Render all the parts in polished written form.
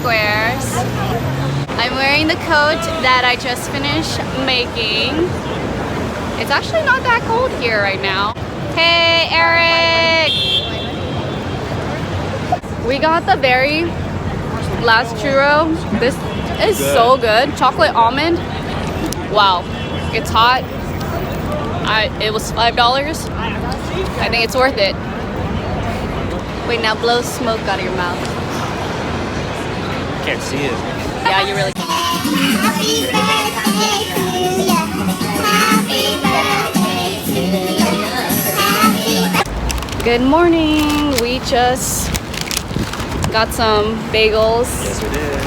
squares. I'm wearing the coat that I just finished making. It's actually not that cold here right now. Hey, Eric! We got the very last churro. This is so good. Chocolate almond. Wow, it's hot. It was $5. I think it's worth it. Wait, now blow smoke out of your mouth. Can't see it. Yeah, you really can't. Happy birthday to ya. Happy birthday to ya. Good morning. We just got some bagels. Yes, we did.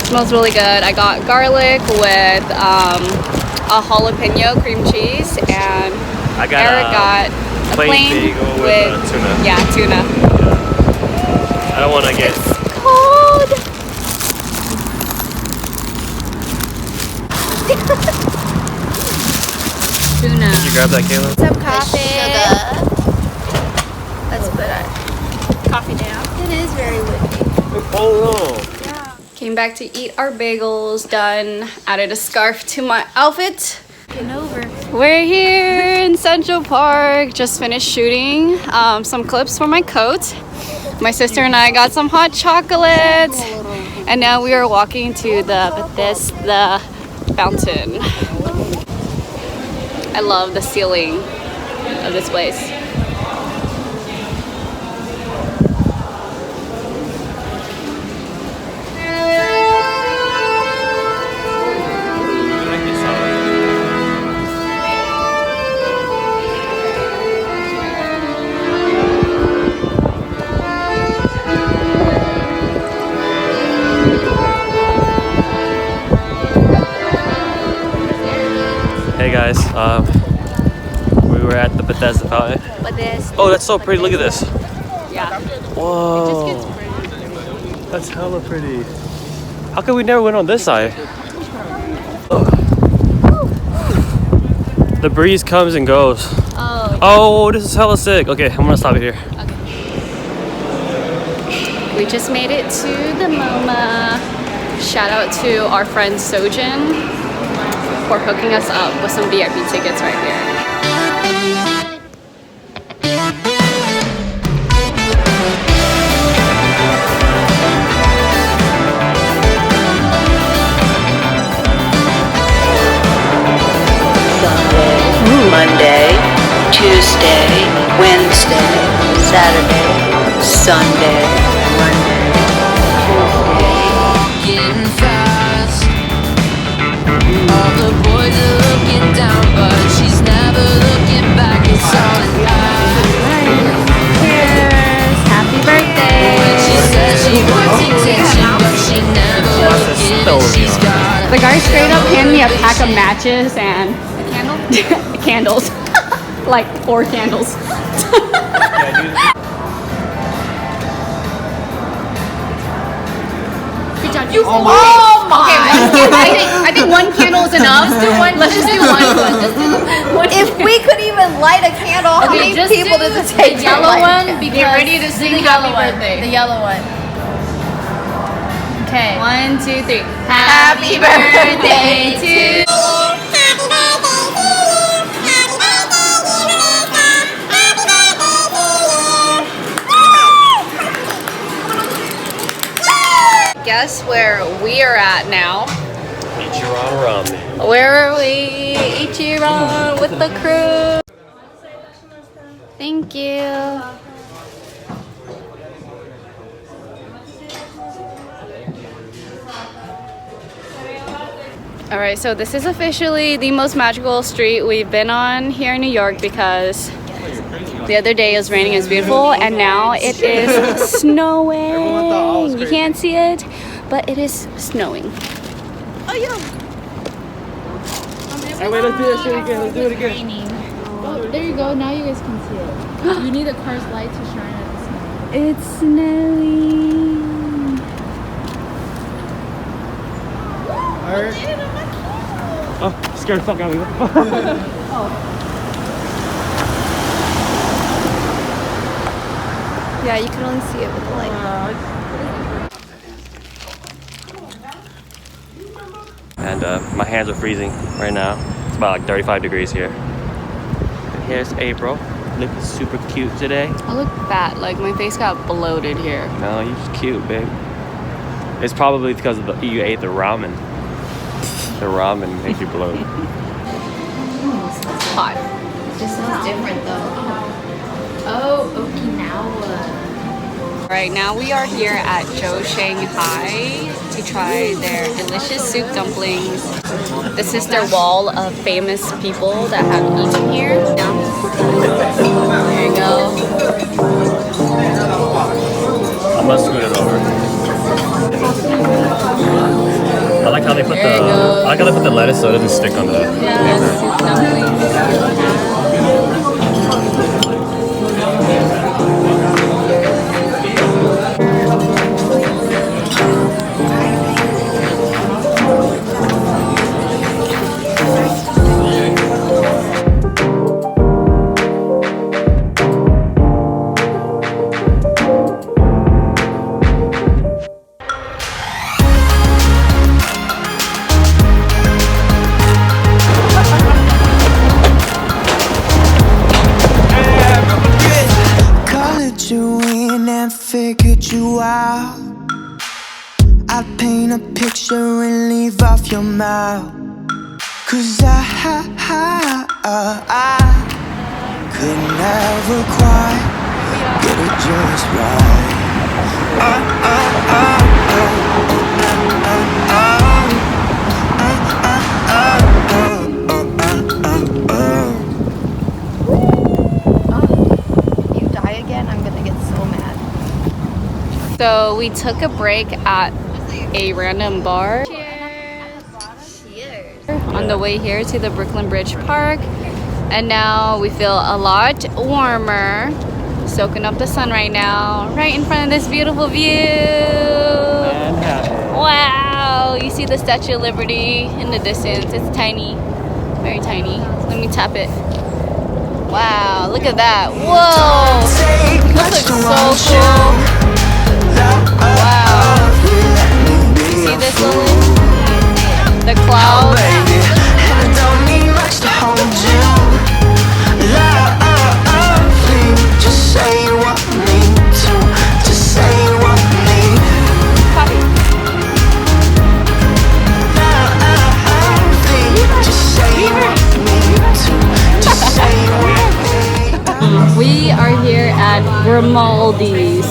Smells really good. I got garlic with a jalapeno cream cheese, and Eric got a plain bagel with tuna. Yeah, tuna. I don't want to get Cold. Tuna. Did you grab that, Kayla? Some coffee. Let's put our coffee down. It is very windy. Oh Came back to eat our bagels. Done. Added a scarf to my outfit. Getting over. We're here in Central Park. Just finished shooting some clips for my coat. My sister and I got some hot chocolate. And now we are walking to the Bethesda fountain. I love the ceiling of this place. Hey guys, we were at the Bethesda fountain. Oh, that's so pretty. Look at this. Yeah. Whoa. It just gets pretty. That's hella pretty. How come we never went on this side? The breeze comes and goes. Oh. Oh, this is hella sick. Okay, I'm gonna stop it here. Okay. We just made it to the MoMA. Shout out to our friend Sojin for hooking us up with some VIP tickets right here. Monday, Tuesday, Wednesday, Saturday, Sunday, Monday, Tuesday. Getting fast. All the boys are looking down, but she's never looking back. It's all in Cheers! Happy birthday! when she says she wants attention, but she never will give it. She's got The guy straight up handed me a pack of matches and candles. Like 4 candles. Good job. Oh my! Okay, I think 1 candle is enough. Let's just do one. If we could even light a candle, how many people does it take? The yellow one, because Get ready to sing happy birthday. The yellow one. Okay. 1, 2, 3. Happy birthday to Guess where we are at now? Ichiran ramen. Where are we? Ichiran with the crew. Thank you. All right, so this is officially the most magical street we've been on here in New York because the other day it was raining, it was beautiful, and now it is snowing. You can't see it, but it is snowing. Hey, wait, let's do that shit again. Let's do it again. raining. Oh, there you go. Now you guys can see it. You need the car's light to shine at the snow. It's snowing. Oh, scared the fuck out of me. Yeah, you can only see it with the light. my hands are freezing right now. It's about like 35 degrees here. And here's April, looking super cute today. I look fat, like my face got bloated here. No, you're just cute, babe. It's probably because of you ate the ramen. The ramen makes you bloat. It's hot. This smells different though. Oh, Okinawa. Right now we are here at Joe Shanghai to try their delicious soup dumplings. This is their wall of famous people that have eaten here. There you go. I'm gonna scoot it over. I like how they put the lettuce so it doesn't stick on the paper. Soup dumplings. You in and figured you out. I'd paint a picture and leave off your mouth. Cause I could never quite get it just right. So we took a break at a random bar. Cheers. On the way here to the Brooklyn Bridge Park, and now we feel a lot warmer, soaking up the sun right now, right in front of this beautiful view. Wow, you see the Statue of Liberty in the distance. It's tiny, very tiny. Let me tap it. Wow, look at that. Whoa, this looks so cool. Wow, you see this, Lily? The clouds. We are here at Grimaldi's.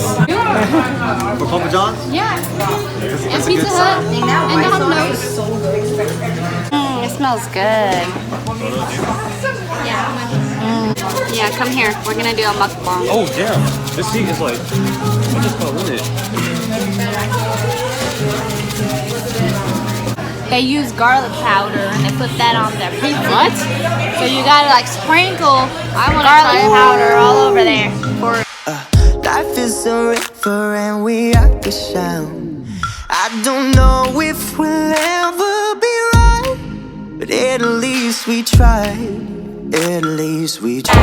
For Papa John's? Yeah. And Pizza Hut. And Domino's. It smells good. Yeah, come here. We're gonna do a mukbang. Oh damn! This seat is like, I just fell in it. They use garlic powder and they put that on their pizza. What? So you gotta like sprinkle garlic powder all over there. Life is a river and we are the sound. I don't know if we'll ever be right, but at least we tried. At least we tried.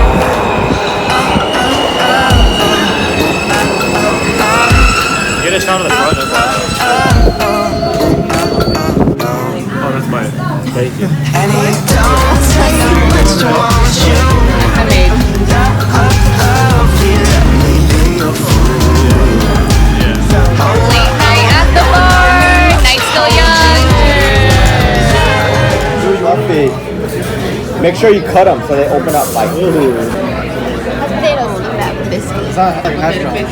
Get a shot of the front. Oh, that's mine. Thank you. And it don't take much to want you. I made. Late night at the bar. Night's still young. Make sure you cut them so they open up like food. Potatoes with that biscuit. It's not like hash browns.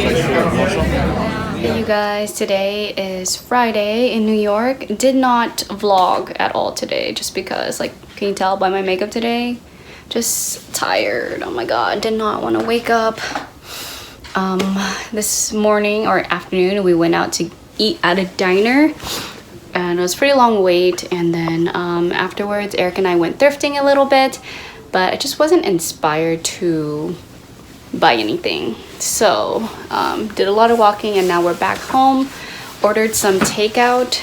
Hey you guys, today is Friday in New York. Did not vlog at all today just because, like, can you tell by my makeup today? Just tired. Oh my god, did not want to wake up. This morning or afternoon we went out to eat at a diner and it was a pretty long wait, and then afterwards Eric and I went thrifting a little bit, but I just wasn't inspired to buy anything, so did a lot of walking, and now we're back home. Ordered some takeout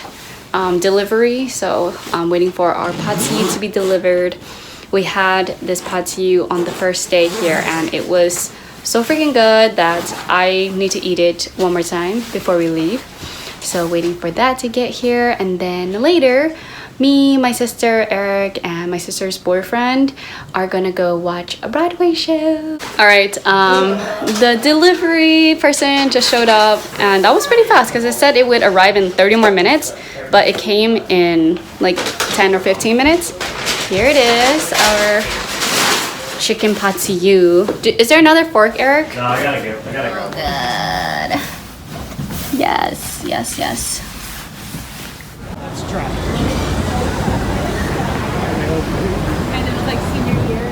delivery, so I'm waiting for our pad see ew to be delivered. We had this pad see ew on the first day here and it was so freaking good that I need to eat it one more time before we leave. So waiting for that to get here, and then later me, my sister Eric, and my sister's boyfriend are gonna go watch a Broadway show. All right, the delivery person just showed up, and that was pretty fast because it said it would arrive in 30 more minutes, but it came in like 10 or 15 minutes. Here it is, our chicken patsiu. Is there another fork, Eric? No, I gotta go. Good. Yes, yes, yes. Let's try. Kind of like senior year.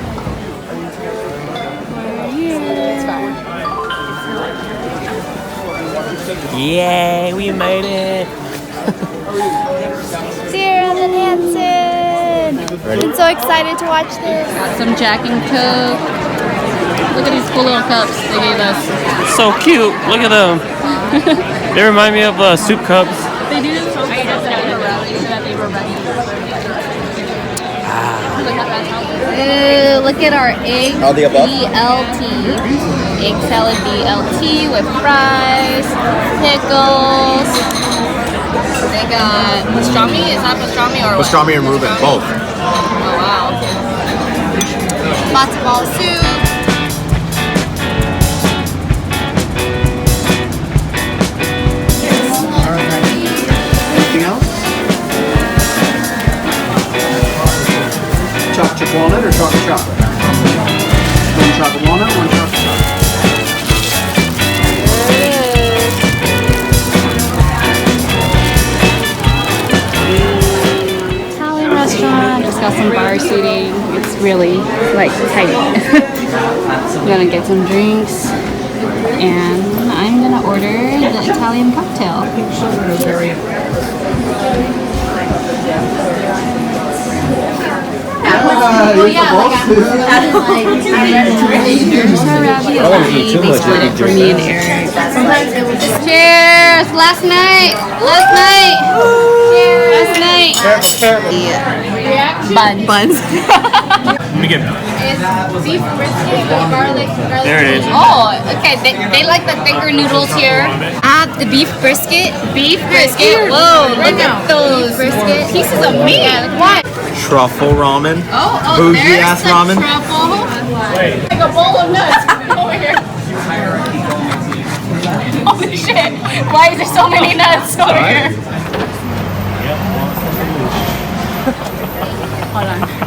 Yay, we made it. Dear Ellen Hansen! I'm so excited to watch this. Got some Jack and Coke. Look at these cool little cups they gave us. So cute. Look at them. They remind me of soup cups. They do so that they were ready. Look at our egg All the above? BLT. Egg salad BLT with fries, pickles. They got pastrami. Is that pastrami or what? Pastrami and Reuben, both. Oh wow. Matzo ball soup. Anything else? Chocolate chip walnut or chocolate chocolate? One chocolate walnut, one chocolate chocolate. Italian restaurant. Just got some bar seating. It's really like tight. I'm gonna get some drinks, and I'm gonna order the Italian cocktail. They split it for me and Eric. Cheers! Last night! Last night! Last night! Buns. Let me get It's beef brisket with garlic. There it is. Oh, okay. They like the thicker noodles here. Add the beef brisket. Beef brisket. Whoa, look at those pieces of meat. What? Truffle ramen. Oh, Bougie there's ass the ramen. truffle. Like a bowl of nuts over here. Holy shit! Why is there so many nuts over here? Hold on.